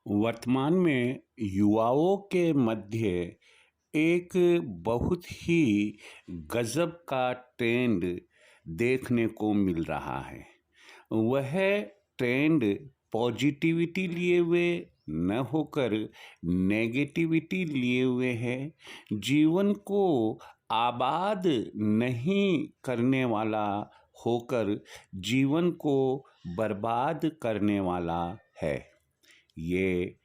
वर्तमान में युवाओं के मध्य एक बहुत ही गजब का ट्रेंड देखने को मिल रहा है। वह ट्रेंड पॉजिटिविटी लिए हुए न होकर नेगेटिविटी लिए हुए है। जीवन को आबाद नहीं करने वाला होकर जीवन को बर्बाद करने वाला है। ये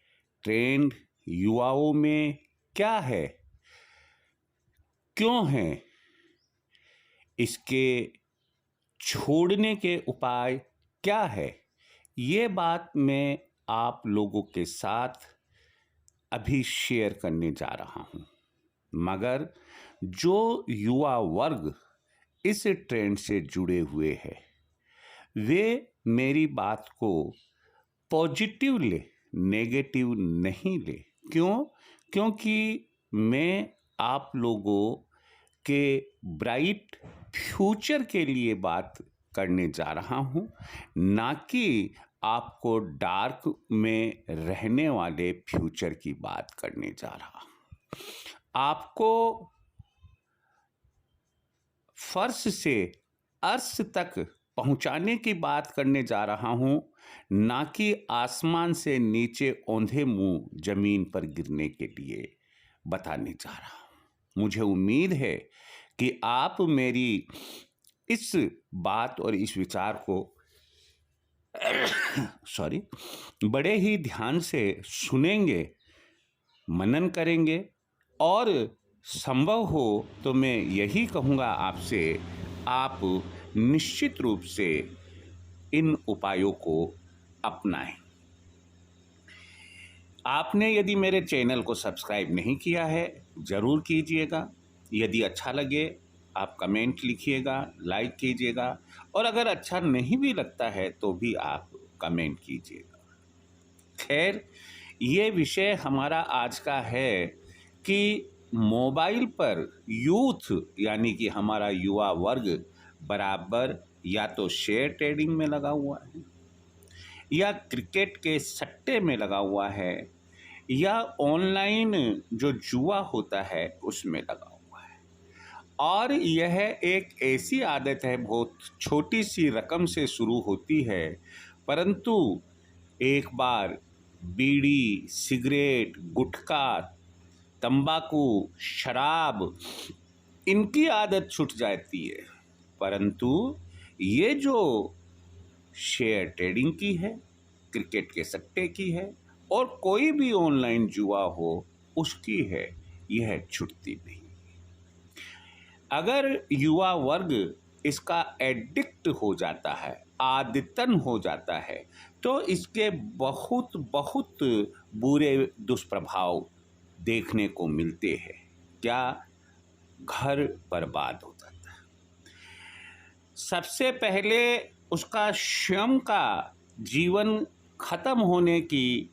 ट्रेंड युवाओं में क्या है, क्यों है, इसके छोड़ने के उपाय क्या है, ये बात मैं आप लोगों के साथ अभी शेयर करने जा रहा हूँ। मगर जो युवा वर्ग इस ट्रेंड से जुड़े हुए हैं, वे मेरी बात को पॉजिटिव ले, नेगेटिव नहीं ले। क्यों? क्योंकि मैं आप लोगों के ब्राइट फ्यूचर के लिए बात करने जा रहा हूँ, ना कि आपको डार्क में रहने वाले फ्यूचर की बात करने जा रहा हूँ। आपको फर्श से अर्श तक पहुंचाने की बात करने जा रहा हूं, ना कि आसमान से नीचे औंधे मुंह जमीन पर गिरने के लिए बताने जा रहा हूं। मुझे उम्मीद है कि आप मेरी इस बात और इस विचार को बड़े ही ध्यान से सुनेंगे, मनन करेंगे और संभव हो तो मैं यही कहूँगा आपसे, आप निश्चित रूप से इन उपायों को अपनाएं। आपने यदि मेरे चैनल को सब्सक्राइब नहीं किया है, ज़रूर कीजिएगा। यदि अच्छा लगे आप कमेंट लिखिएगा, लाइक कीजिएगा, और अगर अच्छा नहीं भी लगता है तो भी आप कमेंट कीजिएगा। खैर, ये विषय हमारा आज का है कि मोबाइल पर यूथ यानी कि हमारा युवा वर्ग बराबर या तो शेयर ट्रेडिंग में लगा हुआ है, या क्रिकेट के सट्टे में लगा हुआ है, या ऑनलाइन जो जुआ होता है उसमें लगा हुआ है। और यह एक ऐसी आदत है, बहुत छोटी सी रकम से शुरू होती है, परंतु एक बार बीड़ी, सिगरेट, गुटखा, तंबाकू, शराब, इनकी आदत छूट जाती है। परंतु ये जो शेयर ट्रेडिंग की है, क्रिकेट के सट्टे की है, और कोई भी ऑनलाइन जुआ हो उसकी है, यह छूटती नहीं। अगर युवा वर्ग इसका एडिक्ट हो जाता है, आदतन हो जाता है, तो इसके बहुत बहुत बुरे दुष्प्रभाव देखने को मिलते हैं। क्या? घर बर्बाद हो जाता है। सबसे पहले उसका स्वयं का जीवन खत्म होने की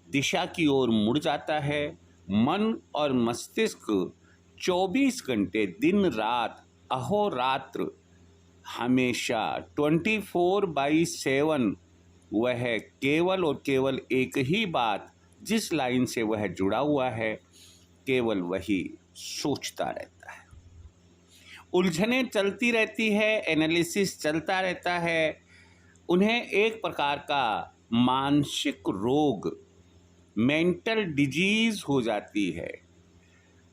दिशा की ओर मुड़ जाता है। मन और मस्तिष्क 24 घंटे दिन रात अहोरात्र हमेशा 24/7 वह केवल और केवल एक ही बात, जिस लाइन से वह जुड़ा हुआ है, केवल वही सोचता रहता है। उलझने चलती रहती है, एनालिसिस चलता रहता है। उन्हें एक प्रकार का मानसिक रोग, मेंटल डिजीज हो जाती है।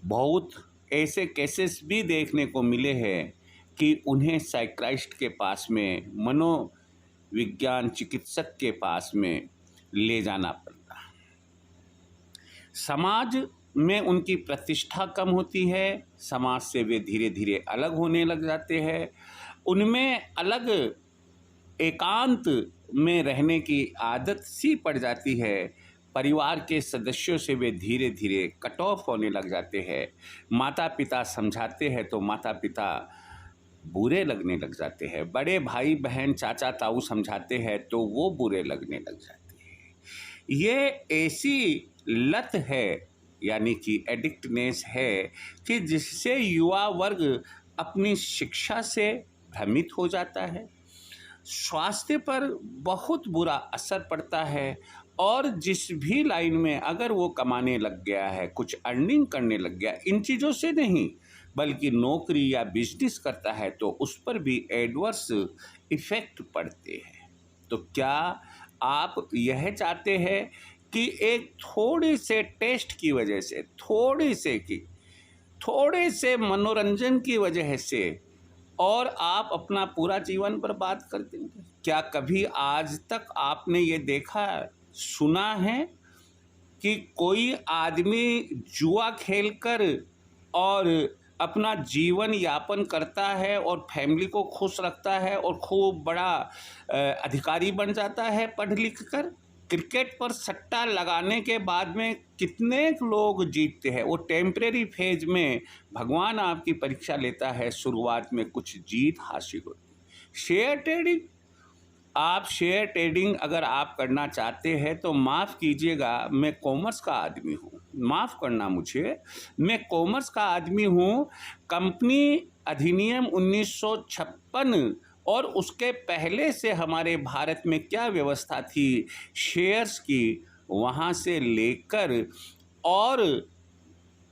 बहुत ऐसे केसेस भी देखने को मिले हैं कि उन्हें साइकियाट्रिस्ट के पास में, मनोविज्ञान चिकित्सक के पास में ले जाना पड़ता है। समाज में उनकी प्रतिष्ठा कम होती है, समाज से वे धीरे धीरे अलग होने लग जाते हैं। उनमें अलग एकांत में रहने की आदत सी पड़ जाती है। परिवार के सदस्यों से वे धीरे धीरे कट ऑफ होने लग जाते हैं। माता पिता समझाते हैं तो माता पिता बुरे लगने लग जाते हैं। बड़े भाई बहन, चाचा ताऊ समझाते हैं तो वो बुरे लगने लग जाते हैं। ये ऐसी लत है, यानी कि एडिक्टनेस है, कि जिससे युवा वर्ग अपनी शिक्षा से भ्रमित हो जाता है। स्वास्थ्य पर बहुत बुरा असर पड़ता है और जिस भी लाइन में अगर वो कमाने लग गया है, कुछ अर्निंग करने लग गया, इन चीज़ों से नहीं बल्कि नौकरी या बिजनेस करता है, तो उस पर भी एडवर्स इफ़ेक्ट पड़ते हैं। तो क्या आप यह चाहते हैं कि एक थोड़े से टेस्ट की वजह से, थोड़े से मनोरंजन की वजह से और आप अपना पूरा जीवन बर्बाद कर देंगे? क्या कभी आज तक आपने ये देखा, सुना है कि कोई आदमी जुआ खेलकर और अपना जीवन यापन करता है और फैमिली को खुश रखता है और खूब बड़ा अधिकारी बन जाता है पढ़ लिख कर? क्रिकेट पर सट्टा लगाने के बाद में कितने लोग जीतते हैं? वो टेम्परेरी फेज में भगवान आपकी परीक्षा लेता है, शुरुआत में कुछ जीत हासिल होती है। शेयर ट्रेडिंग, आप शेयर ट्रेडिंग अगर आप करना चाहते हैं तो माफ़ कीजिएगा, मैं कॉमर्स का आदमी हूँ, माफ़ करना मुझे, मैं कॉमर्स का आदमी हूँ। कंपनी अधिनियम 1956 और उसके पहले से हमारे भारत में क्या व्यवस्था थी शेयर्स की, वहाँ से लेकर और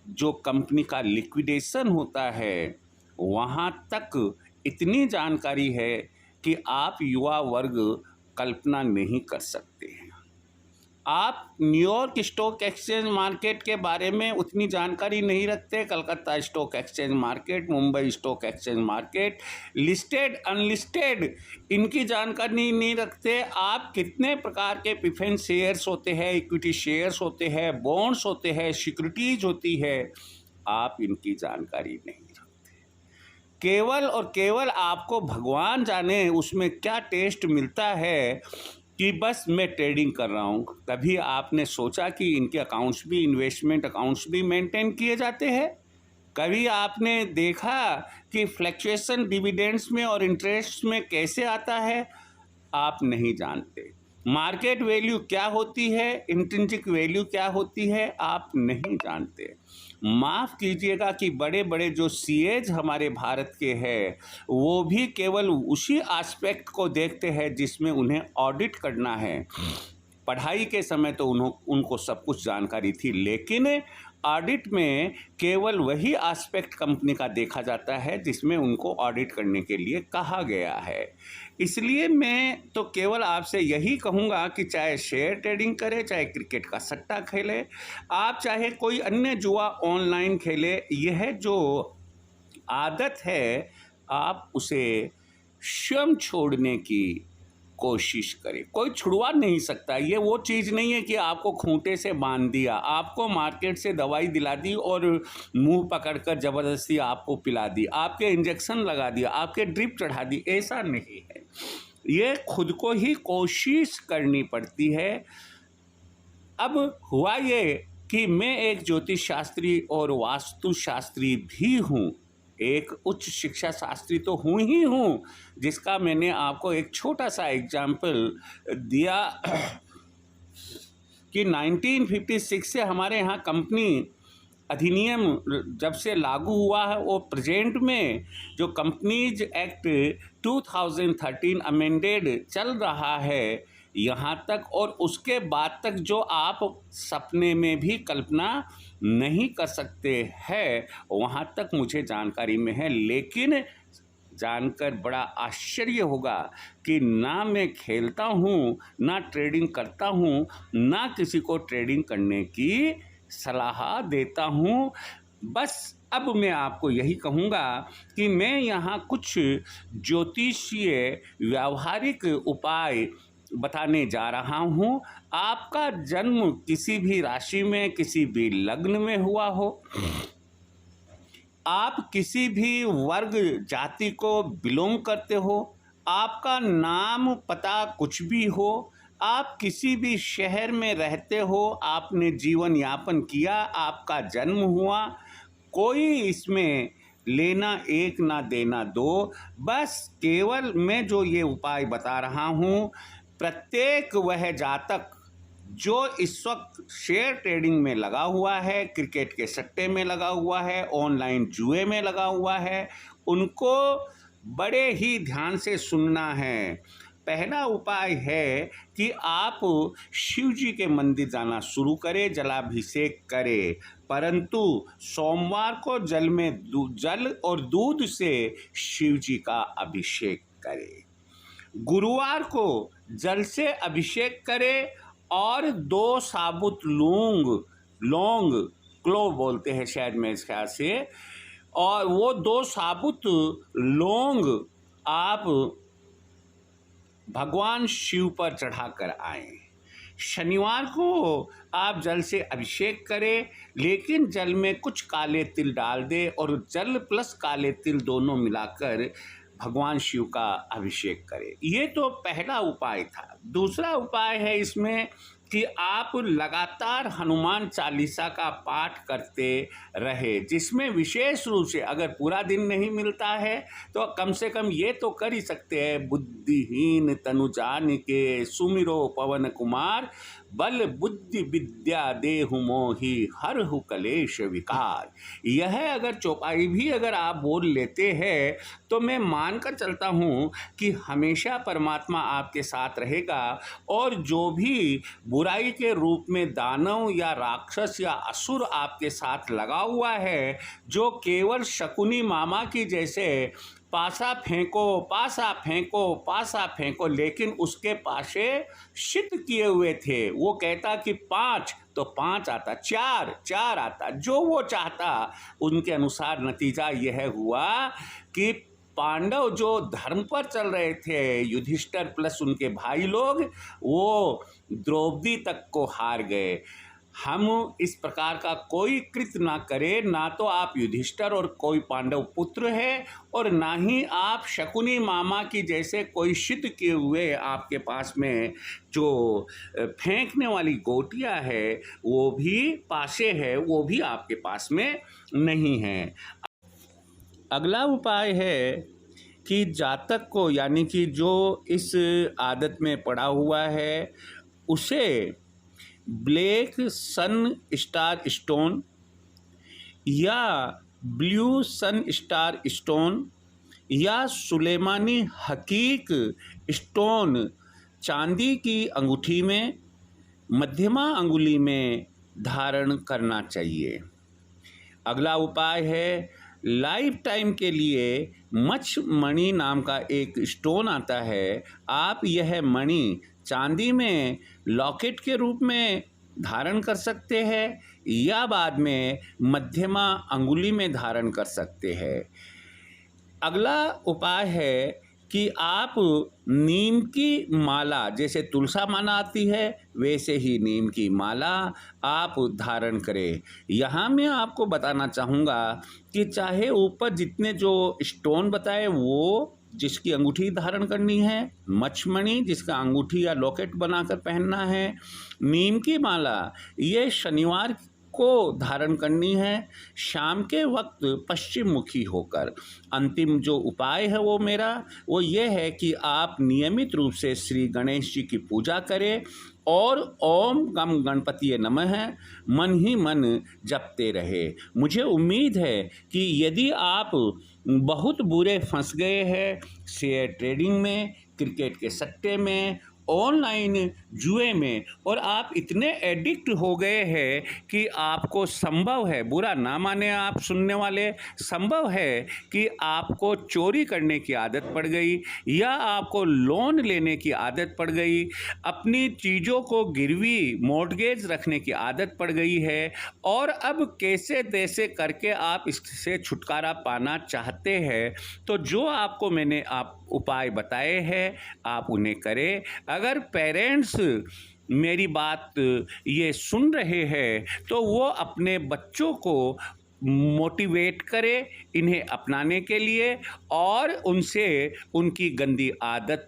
जो कंपनी का लिक्विडेशन होता है वहाँ तक इतनी जानकारी है कि आप युवा वर्ग कल्पना नहीं कर सकते हैं। आप न्यूयॉर्क स्टॉक एक्सचेंज मार्केट के बारे में उतनी जानकारी नहीं रखते, Calcutta stock exchange market, Mumbai stock exchange market, listed unlisted इनकी जानकारी नहीं रखते। आप कितने प्रकार के प्रेफरेंस शेयर्स होते हैं, इक्विटी शेयर्स होते हैं, बॉन्ड्स होते हैं, सिक्योरिटीज होती है, आप इनकी जानकारी नहीं रखते। केवल और केवल आपको भगवान जाने उसमें क्या टेस्ट मिलता है कि बस मैं ट्रेडिंग कर रहा हूँ। कभी आपने सोचा कि इनके अकाउंट्स भी, इन्वेस्टमेंट अकाउंट्स भी मेंटेन किए जाते हैं? कभी आपने देखा कि फ्लक्चुएशन डिविडेंड्स में और इंटरेस्ट में कैसे आता है? आप नहीं जानते। मार्केट वैल्यू क्या होती है, इंट्रिंसिक वैल्यू क्या होती है, आप नहीं जानते। माफ़ कीजिएगा कि बड़े बड़े जो सीएज हमारे भारत के हैं वो भी केवल उसी एस्पेक्ट को देखते हैं जिसमें उन्हें ऑडिट करना है। पढ़ाई के समय तो उनको सब कुछ जानकारी थी, लेकिन ऑडिट में केवल वही एस्पेक्ट कंपनी का देखा जाता है जिसमें उनको ऑडिट करने के लिए कहा गया है। इसलिए मैं तो केवल आपसे यही कहूँगा कि चाहे शेयर ट्रेडिंग करें, चाहे क्रिकेट का सट्टा खेले, आप चाहे कोई अन्य जुआ ऑनलाइन खेले, यह जो आदत है आप उसे स्वयं छोड़ने की कोशिश करें। कोई छुड़वा नहीं सकता। ये वो चीज़ नहीं है कि आपको खूंटे से बांध दिया, आपको मार्केट से दवाई दिला दी और मुंह पकड़कर ज़बरदस्ती आपको पिला दी, आपके इंजेक्शन लगा दिया, आपके ड्रिप चढ़ा दी, ऐसा नहीं है। ये खुद को ही कोशिश करनी पड़ती है। अब हुआ ये कि मैं एक ज्योतिष शास्त्री और वास्तु शास्त्री भी हूँ, एक उच्च शिक्षा शास्त्री तो हूँ ही हूँ, जिसका मैंने आपको एक छोटा सा एग्जाम्पल दिया कि 1956 से हमारे यहाँ कंपनी अधिनियम जब से लागू हुआ है, वो प्रेजेंट में जो कंपनीज एक्ट 2013 अमेंडेड चल रहा है यहाँ तक, और उसके बाद तक जो आप सपने में भी कल्पना नहीं कर सकते हैं वहाँ तक मुझे जानकारी में है। लेकिन जानकर बड़ा आश्चर्य होगा कि ना मैं खेलता हूँ, ना ट्रेडिंग करता हूँ, ना किसी को ट्रेडिंग करने की सलाह देता हूँ। बस अब मैं आपको यही कहूँगा कि मैं यहाँ कुछ ज्योतिषीय व्यावहारिक उपाय बताने जा रहा हूँ। आपका जन्म किसी भी राशि में, किसी भी लग्न में हुआ हो, आप किसी भी वर्ग जाति को बिलोंग करते हो, आपका नाम पता कुछ भी हो, आप किसी भी शहर में रहते हो, आपने जीवन यापन किया, आपका जन्म हुआ, कोई इसमें लेना एक ना देना दो। बस केवल मैं जो ये उपाय बता रहा हूँ, प्रत्येक वह जातक जो इस वक्त शेयर ट्रेडिंग में लगा हुआ है, क्रिकेट के सट्टे में लगा हुआ है, ऑनलाइन जुए में लगा हुआ है, उनको बड़े ही ध्यान से सुनना है। पहला उपाय है कि आप शिव जी के मंदिर जाना शुरू करें, जलाभिषेक करें, परंतु सोमवार को जल और दूध से शिव जी का अभिषेक करें। गुरुवार को जल से अभिषेक करें और 2 साबुत लौंग क्लोव बोलते हैं शायद मेरे ख्याल से, और वो 2 साबुत लौंग आप भगवान शिव पर चढ़ाकर आएं। शनिवार को आप जल से अभिषेक करें, लेकिन जल में कुछ काले तिल डाल दें और जल प्लस काले तिल दोनों मिलाकर भगवान शिव का अभिषेक करें। ये तो पहला उपाय था। दूसरा उपाय है इसमें कि आप लगातार हनुमान चालीसा का पाठ करते रहे, जिसमें विशेष रूप से अगर पूरा दिन नहीं मिलता है तो कम से कम ये तो कर ही सकते हैं, बुद्धिहीन तनु जानिके सुमिरो पवन कुमार, बल बुद्धि विद्या देहु मोहि हरहु कलेश विकार। यह अगर चौपाई भी अगर आप बोल लेते हैं तो मैं मानकर चलता हूँ कि हमेशा परमात्मा आपके साथ रहेगा, और जो भी बुराई के रूप में दानव या राक्षस या असुर आपके साथ लगा हुआ है, जो केवल शकुनी मामा की जैसे पासा फेंको, लेकिन उसके पासे शित किए हुए थे, वो कहता कि 5 तो 5 आता, 4 आता, जो वो चाहता उनके अनुसार। नतीजा यह हुआ कि पांडव जो धर्म पर चल रहे थे, युधिष्ठिर प्लस उनके भाई लोग, वो द्रौपदी तक को हार गए। हम इस प्रकार का कोई कृत्य ना करें, ना तो आप युधिष्ठिर और कोई पांडव पुत्र है, और ना ही आप शकुनी मामा की जैसे कोई सिद्ध किए हुए आपके पास में जो फेंकने वाली गोटियां है वो भी पासे है, वो भी आपके पास में नहीं है। अगला उपाय है कि जातक को, यानी कि जो इस आदत में पड़ा हुआ है, उसे ब्लैक सन स्टार स्टोन या ब्लू सन स्टार स्टोन या सुलेमानी हकीक स्टोन चांदी की अंगूठी में मध्यमा अंगुली में धारण करना चाहिए। अगला उपाय है, लाइफ टाइम के लिए मच्छ मणि नाम का एक स्टोन आता है। आप यह मणि चांदी में लॉकेट के रूप में धारण कर सकते हैं या बाद में मध्यमा अंगुली में धारण कर सकते हैं। अगला उपाय है कि आप नीम की माला, जैसे तुलसा माला आती है वैसे ही नीम की माला आप धारण करें। यहाँ मैं आपको बताना चाहूँगा कि चाहे ऊपर जितने जो स्टोन बताए, वो जिसकी अंगूठी धारण करनी है, मच्छमणि जिसका अंगूठी या लॉकेट बनाकर पहनना है, नीम की माला ये शनिवार को धारण करनी है, शाम के वक्त पश्चिम मुखी होकर। अंतिम जो उपाय है वो ये है कि आप नियमित रूप से श्री गणेश जी की पूजा करें और ओम गम गणपतिये नमः मन ही मन जपते रहे। मुझे उम्मीद है कि यदि आप बहुत बुरे फंस गए हैं शेयर ट्रेडिंग में, क्रिकेट के सट्टे में, ऑनलाइन जुए में, और आप इतने एडिक्ट हो गए हैं कि आपको संभव है, बुरा ना माने आप सुनने वाले, संभव है कि आपको चोरी करने की आदत पड़ गई या आपको लोन लेने की आदत पड़ गई, अपनी चीज़ों को गिरवी मॉर्टगेज रखने की आदत पड़ गई है, और अब कैसे तैसे करके आप इससे छुटकारा पाना चाहते हैं। तो जो आपको मैंने उपाय बताए हैं आप उन्हें करें। अगर पेरेंट्स मेरी बात ये सुन रहे हैं तो वो अपने बच्चों को मोटिवेट करें इन्हें अपनाने के लिए, और उनसे उनकी गंदी आदत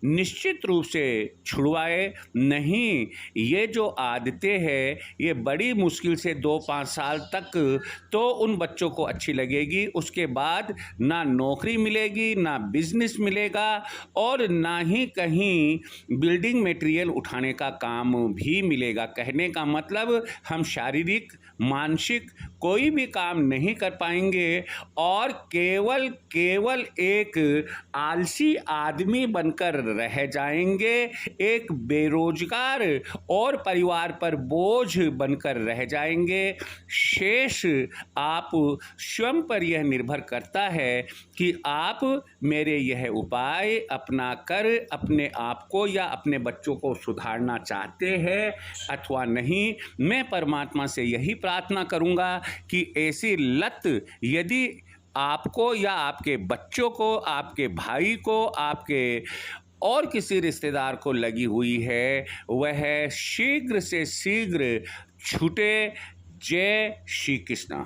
निश्चित रूप से छुड़वाए। नहीं, ये जो आदतें हैं ये बड़ी मुश्किल से 2-5 साल तक तो उन बच्चों को अच्छी लगेगी, उसके बाद ना नौकरी मिलेगी, ना बिजनेस मिलेगा, और ना ही कहीं बिल्डिंग मटेरियल उठाने का काम भी मिलेगा। कहने का मतलब हम शारीरिक, मानसिक कोई भी काम नहीं कर पाएंगे और केवल केवल एक आलसी आदमी बनकर रह जाएंगे, एक बेरोजगार और परिवार पर बोझ बनकर रह जाएंगे। शेष आप स्वयं पर यह निर्भर करता है कि आप मेरे यह उपाय अपना कर अपने आप को या अपने बच्चों को सुधारना चाहते हैं अथवा नहीं। मैं परमात्मा से यही प्रार्थना करूंगा कि ऐसी लत यदि आपको या आपके बच्चों को, आपके भाई को, आपके और किसी रिश्तेदार को लगी हुई है, वह शीघ्र से शीघ्र छूटे। जय श्री कृष्ण।